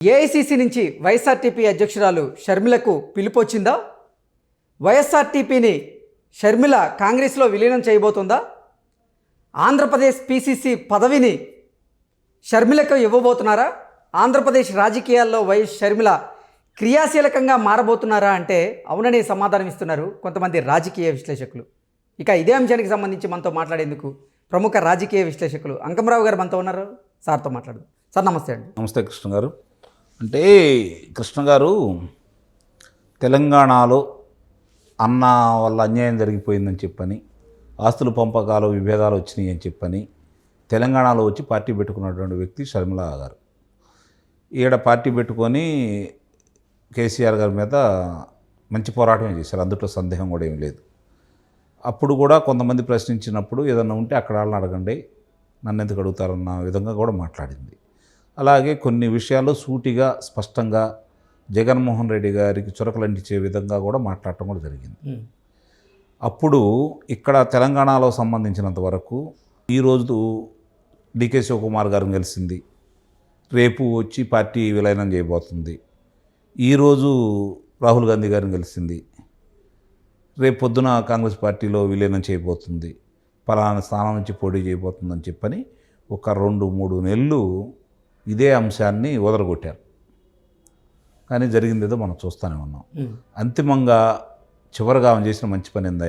AICC నుంచి YSRTP అధ్యక్షురాలు షర్మిలకు పిలుపొచ్చిందా? వైఎస్ఆర్టీపీని షర్మిల కాంగ్రెస్లో విలీనం చేయబోతుందా? ఆంధ్రప్రదేశ్ పీసీసీ పదవిని షర్మిలకు ఇవ్వబోతున్నారా? ఆంధ్రప్రదేశ్ రాజకీయాల్లో వైఎస్ షర్మిల క్రియాశీలకంగా మారబోతున్నారా అంటే అవుననే సమాధానం ఇస్తున్నారు కొంతమంది రాజకీయ విశ్లేషకులు. ఇక ఇదే అంశానికి సంబంధించి మనతో మాట్లాడేందుకు ప్రముఖ రాజకీయ విశ్లేషకులు అంకమరావు గారు మనతో ఉన్నారు. సార్తో మాట్లాడదాం. సార్ నమస్తే అండి. నమస్తే కృష్ణ గారు. అంటే కృష్ణ గారు, తెలంగాణలో అన్న వల్ల అన్యాయం జరిగిపోయిందని చెప్పని, ఆస్తుల పంపకాలు విభేదాలు వచ్చినాయి అని చెప్పని తెలంగాణలో వచ్చి పార్టీ పెట్టుకున్నటువంటి వ్యక్తి షర్మిల గారు. ఈడ పార్టీ పెట్టుకొని కేసీఆర్ గారి మీద మంచి పోరాటమే చేశారు, అందులో సందేహం కూడా ఏం లేదు. అప్పుడు కూడా కొంతమంది ప్రశ్నించినప్పుడు ఏదన్నా ఉంటే అక్కడ వాళ్ళని అడగండి, నన్ను ఎందుకు అడుగుతారన్న విధంగా కూడా మాట్లాడింది. అలాగే కొన్ని విషయాల్లో సూటిగా స్పష్టంగా జగన్మోహన్ రెడ్డి గారికి చురకలంటించే విధంగా కూడా మాట్లాడటం కూడా జరిగింది. అప్పుడు ఇక్కడ తెలంగాణలో సంబంధించినంత వరకు ఈరోజు డికే శివకుమార్ గారిని కలిసింది, రేపు వచ్చి పార్టీ విలీనం చేయబోతుంది. ఈరోజు రాహుల్ గాంధీ గారిని కలిసింది, రేపు పొద్దున కాంగ్రెస్ పార్టీలో విలీనం చేయబోతుంది, పలానా స్థానం నుంచి పోటీ చేయబోతుందని చెప్పని ఒక 2-3 నెలలు ఇదే అంశాన్ని వదలగొట్టారు. కానీ జరిగిందేదో మనం చూస్తూనే ఉన్నాం. అంతిమంగా చివరిగా ఆమె చేసిన మంచి పని ఏందా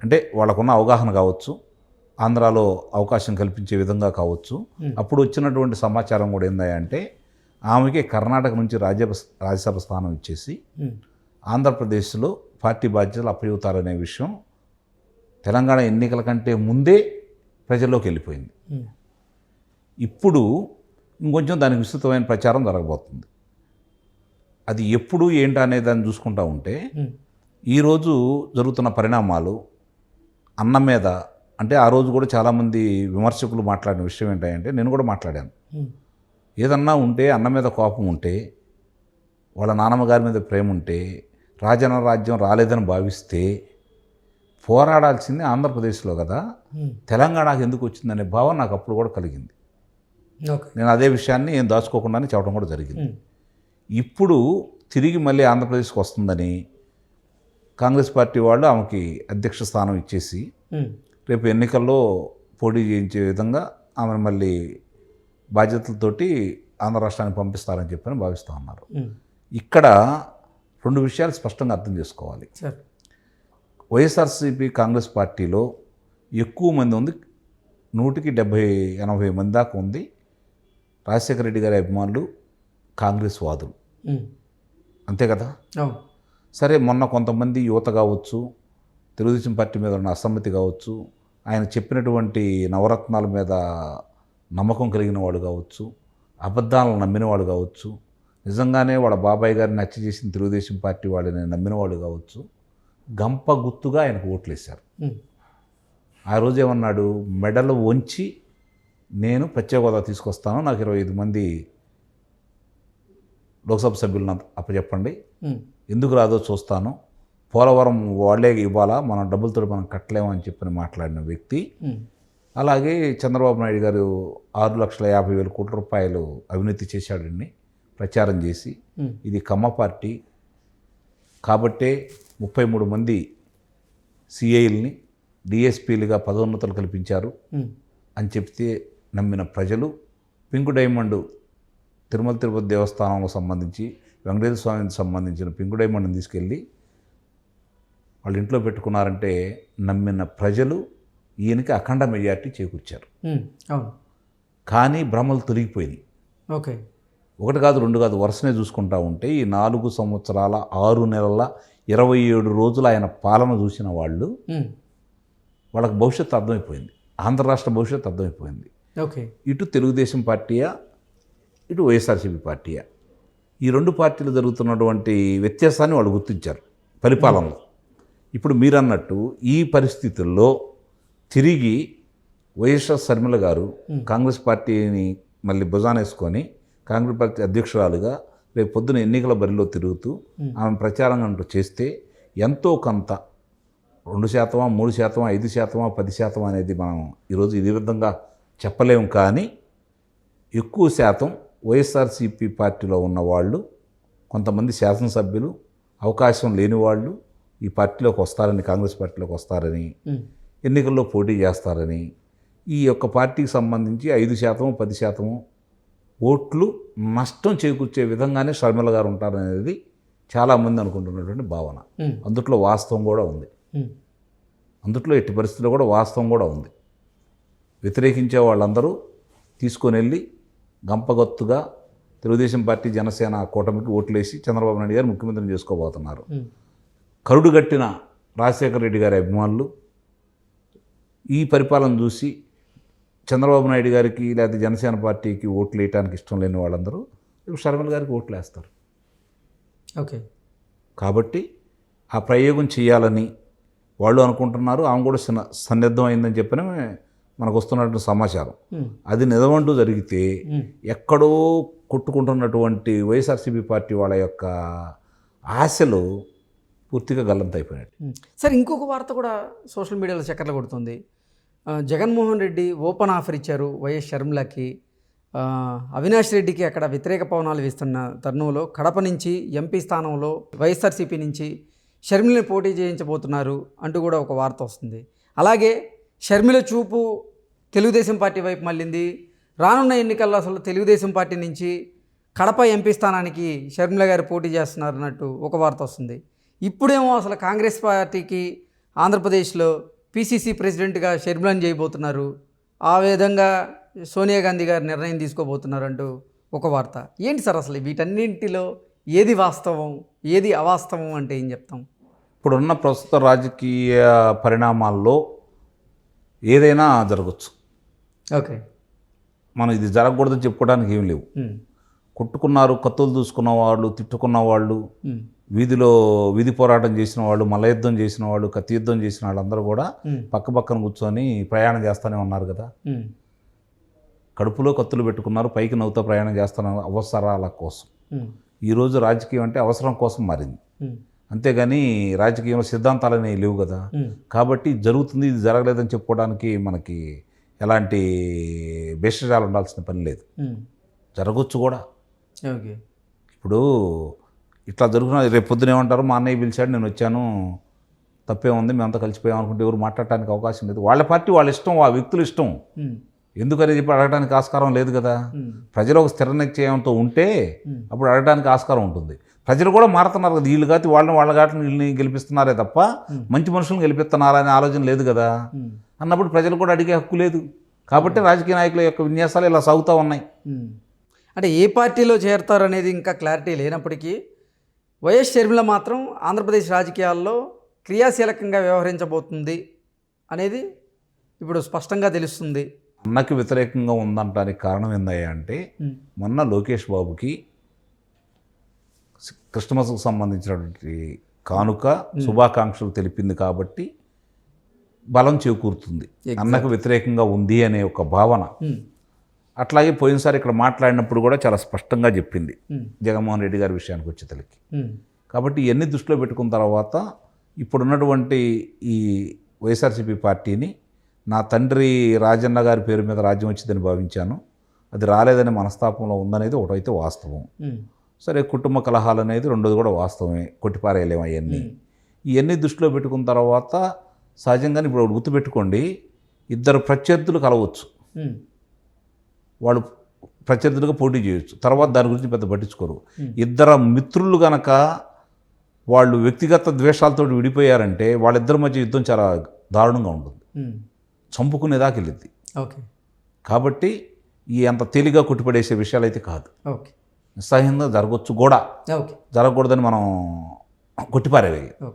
అంటే వాళ్ళకున్న అవగాహన కావచ్చు, ఆంధ్రాలో అవకాశం కల్పించే విధంగా కావచ్చు. అప్పుడు వచ్చినటువంటి సమాచారం కూడా ఏందా అంటే ఆమెకి కర్ణాటక నుంచి రాజ్యసభ స్థానం ఇచ్చేసి ఆంధ్రప్రదేశ్లో పార్టీ బాధ్యతలు అప్పచెబుతారనే విషయం తెలంగాణ ఎన్నికల కంటే ముందే ప్రజల్లోకి వెళ్ళిపోయింది. ఇప్పుడు ఇంకొంచెం దానికి విస్తృతమైన ప్రచారం జరగబోతుంది. అది ఎప్పుడు ఏంటి అనే దాన్ని చూసుకుంటూ ఉంటే ఈరోజు జరుగుతున్న పరిణామాలు అన్న మీద, అంటే ఆ రోజు కూడా చాలామంది విమర్శకులు మాట్లాడిన విషయం ఏంటంటే, నేను కూడా మాట్లాడాను, ఏదన్నా ఉంటే అన్న మీద కోపం ఉంటే, వాళ్ళ నాన్నమ్మ గారి మీద ప్రేమ ఉంటే, రాజన్న రాజ్యం రాలేదని భావిస్తే పోరాడాల్సింది ఆంధ్రప్రదేశ్లో కదా, తెలంగాణకు ఎందుకు వచ్చిందనే భావన నాకు అప్పుడు కూడా కలిగింది. నేను అదే విషయాన్ని ఏం దాచుకోకుండానే చెప్పడం కూడా జరిగింది. ఇప్పుడు తిరిగి మళ్ళీ ఆంధ్రప్రదేశ్కి వస్తుందని కాంగ్రెస్ పార్టీ వాళ్ళు ఆమెకి అధ్యక్ష స్థానం ఇచ్చేసి రేపు ఎన్నికల్లో పోటీ చేయించే విధంగా ఆమెను మళ్ళీ బాధ్యతలతోటి ఆంధ్ర రాష్ట్రానికి పంపిస్తారని చెప్పని భావిస్తూ ఉన్నారు. ఇక్కడ 2 విషయాలు స్పష్టంగా అర్థం చేసుకోవాలి. వైఎస్ఆర్సీపీ కాంగ్రెస్ పార్టీలో ఎక్కువ మంది ఉంది, 170-80 మంది దాకా ఉంది రాజశేఖర రెడ్డి గారి అభిమానులు, కాంగ్రెస్ వాదులు, అంతే కదా. సరే, మొన్న కొంతమంది యువత కావచ్చు, తెలుగుదేశం పార్టీ మీద ఉన్న అసమ్మతి కావచ్చు, ఆయన చెప్పినటువంటి నవరత్నాల మీద నమ్మకం కలిగిన వాడు కావచ్చు, అబద్ధాలను నమ్మిన వాడు కావచ్చు, నిజంగానే వాళ్ళ బాబాయ్ గారిని హత్య చేసిన తెలుగుదేశం పార్టీ వాళ్ళని నమ్మిన వాడు కావచ్చు, గంప గుత్తుగా ఆయనకు ఓట్లేశారు. ఆ రోజు ఏమన్నాడు, మెడలు వంచి నేను ప్రత్యేక హోదా తీసుకొస్తాను, నాకు 25 మంది లోక్సభ సభ్యులను అప్పచెప్పండి, ఎందుకు రాదో చూస్తాను, పోలవరం వాళ్ళే ఇవ్వాలా, మనం డబ్బులతో మనం కట్టలేము అని చెప్పని మాట్లాడిన వ్యక్తి. అలాగే చంద్రబాబు నాయుడు గారు 6,50,000 కోట్ల రూపాయలు అవినీతి చేశాడని ప్రచారం చేసి, ఇది కమ్మ పార్టీ కాబట్టే 33 మంది సిఐల్ని డిఎస్పీలుగా పదోన్నతులు కల్పించారు అని చెప్తే నమ్మిన ప్రజలు పింక్ డైమండ్ తిరుమల తిరుపతి దేవస్థానంలో సంబంధించి వెంకటేశ్వర స్వామికి సంబంధించిన పింక్ డైమండ్ని తీసుకెళ్ళి వాళ్ళ ఇంట్లో పెట్టుకున్నారంటే నమ్మిన ప్రజలు ఈయనకి అఖండ మెజార్టీ చేకూర్చారు. కానీ భ్రమలు తొలగిపోయినాయి. ఒకటి కాదు, 2 కాదు, వరుసనే చూసుకుంటా ఉంటే ఈ 4 సంవత్సరాల 6 నెలల 27 రోజులు ఆయన పాలన చూసిన వాళ్ళు, వాళ్ళకి భవిష్యత్తు అర్థమైపోయింది, ఆంధ్ర రాష్ట్ర భవిష్యత్తు అర్థమైపోయింది. ఇటు తెలుగుదేశం పార్టీయా, ఇటు వైఎస్ఆర్సీపీ పార్టీయా, ఈ 2 పార్టీలు జరుగుతున్నటువంటి వ్యత్యాసాన్ని వాళ్ళు గుర్తించారు పరిపాలనలో. ఇప్పుడు మీరన్నట్టు ఈ పరిస్థితుల్లో తిరిగి వైఎస్ఆర్ షర్మిల గారు కాంగ్రెస్ పార్టీని మళ్ళీ భుజానేసుకొని కాంగ్రెస్ పార్టీ అధ్యక్షురాలుగా రేపు పొద్దున ఎన్నికల బరిలో తిరుగుతూ ఆమె ప్రచారం అంటూ చేస్తే ఎంతో కొంత 2%, 3%, 5%, 10% అనేది మనం ఈరోజు ఇది విధంగా చెప్పలేము. కానీ ఎక్కువ శాతం వైఎస్ఆర్సీపీ పార్టీలో ఉన్న వాళ్ళు కొంతమంది శాసనసభ్యులు అవకాశం లేని వాళ్ళు ఈ పార్టీలోకి వస్తారని, కాంగ్రెస్ పార్టీలోకి వస్తారని, ఎన్నికల్లో పోటీ చేస్తారని, ఈ యొక్క పార్టీకి సంబంధించి 5%, 10% ఓట్లు నష్టం చేకూర్చే విధంగానే షర్మిల గారు ఉంటారనేది చాలామంది అనుకుంటున్నటువంటి భావన. అందుట్లో వాస్తవం కూడా ఉంది. అందుట్లో ఎట్టి పరిస్థితుల్లో కూడా వాస్తవం కూడా ఉంది. వ్యతిరేకించే వాళ్ళందరూ తీసుకొని వెళ్ళి గంపగొత్తుగా తెలుగుదేశం పార్టీ, జనసేన కూటమికి ఓట్లేసి చంద్రబాబు నాయుడు గారు ముఖ్యమంత్రిని చేసుకోబోతున్నారు. కరుడుగట్టిన రాజశేఖర రెడ్డి గారి అభిమానులు ఈ పరిపాలన చూసి చంద్రబాబు నాయుడు గారికి లేదా జనసేన పార్టీకి ఓట్లు వేయడానికి ఇష్టం లేని వాళ్ళందరూ ఇప్పుడు షర్మిల గారికి ఓట్లు వేస్తారు. ఓకే. కాబట్టి ఆ ప్రయోగం చేయాలని వాళ్ళు అనుకుంటున్నారు. ఆమె కూడా సన్నిద్ధం అయిందని చెప్పిన మనకు వస్తున్నటువంటి సమాచారం. అది నిజమంటూ జరిగితే ఎక్కడో కొట్టుకుంటున్నటువంటి వైఎస్ఆర్సీపీ పార్టీ వాళ్ళ యొక్క ఆశలు పూర్తిగా గల్లంతైపోయినట్టు. సార్, ఇంకొక వార్త కూడా సోషల్ మీడియాలో చక్కర్లు కొడుతుంది. జగన్మోహన్ రెడ్డి ఓపెన్ ఆఫర్ ఇచ్చారు వైఎస్ షర్మిలకి. అవినాష్ రెడ్డికి అక్కడ వ్యతిరేక పవనాలు వీస్తున్న తరుణంలో కడప నుంచి ఎంపీ స్థానంలో వైఎస్ఆర్సీపీ నుంచి షర్మిలని పోటీ చేయించబోతున్నారు అంటూ కూడా ఒక వార్త వస్తుంది. అలాగే షర్మిల చూపు తెలుగుదేశం పార్టీ వైపు మళ్ళింది. రానున్న ఎన్నికల్లో అసలు తెలుగుదేశం పార్టీ నుంచి కడప ఎంపీ స్థానానికి షర్మిల గారు పోటీ చేస్తున్నారు అన్నట్టు ఒక వార్త వస్తుంది. ఇప్పుడేమో అసలు కాంగ్రెస్ పార్టీకి ఆంధ్రప్రదేశ్లో పిసిసి ప్రెసిడెంట్గా షర్మిలను చేయబోతున్నారు. ఆ విధంగా సోనియా గాంధీ గారు నిర్ణయం తీసుకోబోతున్నారు అంటూ ఒక వార్త. ఏంటి సార్ అసలు వీటన్నింటిలో ఏది వాస్తవం, ఏది అవాస్తవం అంటే ఏం చెప్తాం? ఇప్పుడున్న ప్రస్తుత రాజకీయ పరిణామాల్లో ఏదైనా జరగచ్చు. ఓకే. మనం ఇది జరగకూడదని చెప్పుకోవడానికి ఏం లేవు. కొట్టుకున్నారు, కత్తులు దూసుకున్న వాళ్ళు, తిట్టుకున్న వాళ్ళు, వీధి పోరాటం చేసిన వాళ్ళు, మల్లయుద్ధం చేసిన వాళ్ళు, కత్తి యుద్ధం చేసిన వాళ్ళందరూ కూడా పక్క పక్కన కూర్చొని ప్రయాణం చేస్తూనే ఉన్నారు కదా. కడుపులో కత్తులు పెట్టుకున్నారు, పైకి నవ్వుతో ప్రయాణం చేస్తున్నారు అవసరాల కోసం. ఈరోజు రాజకీయం అంటే అవసరం కోసం మారింది, అంతేగాని రాజకీయంలో సిద్ధాంతాలు అనేవి లేవు కదా. కాబట్టి జరుగుతుంది, ఇది జరగలేదని చెప్పుకోవడానికి మనకి ఎలాంటి భేషజాలు ఉండాల్సిన పని లేదు. జరగవచ్చు కూడా. ఓకే. ఇప్పుడు ఇట్లా జరుగుతున్న రేపు పొద్దున ఏమంటారు, మా అన్నయ్య పిలిచాడు నేను వచ్చాను, తప్పే ఉంది, మేమంతా కలిసిపోయాం అనుకుంటే ఎవరు మాట్లాడటానికి అవకాశం లేదు. వాళ్ళ పార్టీ వాళ్ళ ఇష్టం, ఆ వ్యక్తుల ఇష్టం. ఎందుకని చెప్పి అడగడానికి ఆస్కారం లేదు కదా. ప్రజలు ఒక స్థిర నిశ్చయంతో ఉంటే అప్పుడు అడగడానికి ఆస్కారం ఉంటుంది. ప్రజలు కూడా మారుతున్నారు కదా. వీళ్ళు కాదు వాళ్ళ ఘాట్లను వీళ్ళని గెలిపిస్తున్నారే తప్ప మంచి మనుషులను గెలిపిస్తున్నారా అనే ఆలోచన లేదు కదా. అన్నప్పుడు ప్రజలు కూడా అడిగే హక్కు లేదు. కాబట్టి రాజకీయ నాయకుల యొక్క విన్యాసాలు ఇలా సాగుతూ ఉన్నాయి. అంటే ఏ పార్టీలో చేరతారు అనేది ఇంకా క్లారిటీ లేనప్పటికీ వైఎస్ షర్మిల మాత్రం ఆంధ్రప్రదేశ్ రాజకీయాల్లో క్రియాశీలకంగా వ్యవహరించబోతుంది అనేది ఇప్పుడు స్పష్టంగా తెలుస్తుంది. అన్నకి వ్యతిరేకంగా ఉందంటానికి కారణం ఏందయ్యా అంటే, మొన్న లోకేష్ బాబుకి క్రిస్టమస్కు సంబంధించినటువంటి కానుక శుభాకాంక్షలు తెలిపింది కాబట్టి బలం చేకూరుతుంది. అన్నకు వ్యతిరేకంగా ఉంది అనే ఒక భావన. అట్లాగే పోయినసారి ఇక్కడ మాట్లాడినప్పుడు కూడా చాలా స్పష్టంగా చెప్పింది జగన్మోహన్ రెడ్డి గారి విషయానికి వచ్చేతలకి. కాబట్టి ఇవన్నీ దృష్టిలో పెట్టుకున్న తర్వాత ఇప్పుడున్నటువంటి ఈ వైఎస్ఆర్సీపీ పార్టీని నా తండ్రి రాజన్న గారి పేరు మీద రాజ్యం వచ్చిందని భావించాను, అది రాలేదనే మనస్తాపంలో ఉందనేది ఒకటైతే వాస్తవం. సరే, కుటుంబ కలహాలు అనేది రెండోది కూడా వాస్తవమే, కొట్టిపారేయలేము అవన్నీ. ఇవన్నీ దృష్టిలో పెట్టుకున్న తర్వాత సహజంగానే ఇప్పుడు గుర్తుపెట్టుకోండి, ఇద్దరు ప్రత్యర్థులు కలవచ్చు, వాళ్ళు ప్రత్యర్థులుగా పోటీ చేయొచ్చు, తర్వాత దాని గురించి పెద్ద పట్టించుకోరు. ఇద్దరు మిత్రులు కనుక వాళ్ళు వ్యక్తిగత ద్వేషాలతో విడిపోయారంటే వాళ్ళిద్దరి మధ్య యుద్ధం చాలా దారుణంగా ఉంటుంది, చంపుకునేదాకా వెళ్ళిద్ది. ఓకే. కాబట్టి ఈ అంత తేలిగా కొట్టిపడేసే విషయాలు అయితే కాదు. ఓకే. నిస్సహాయంగా జరగవచ్చు కూడా. ఓకే. జరగకూడదని మనం కొట్టిపారేవి. ఓకే.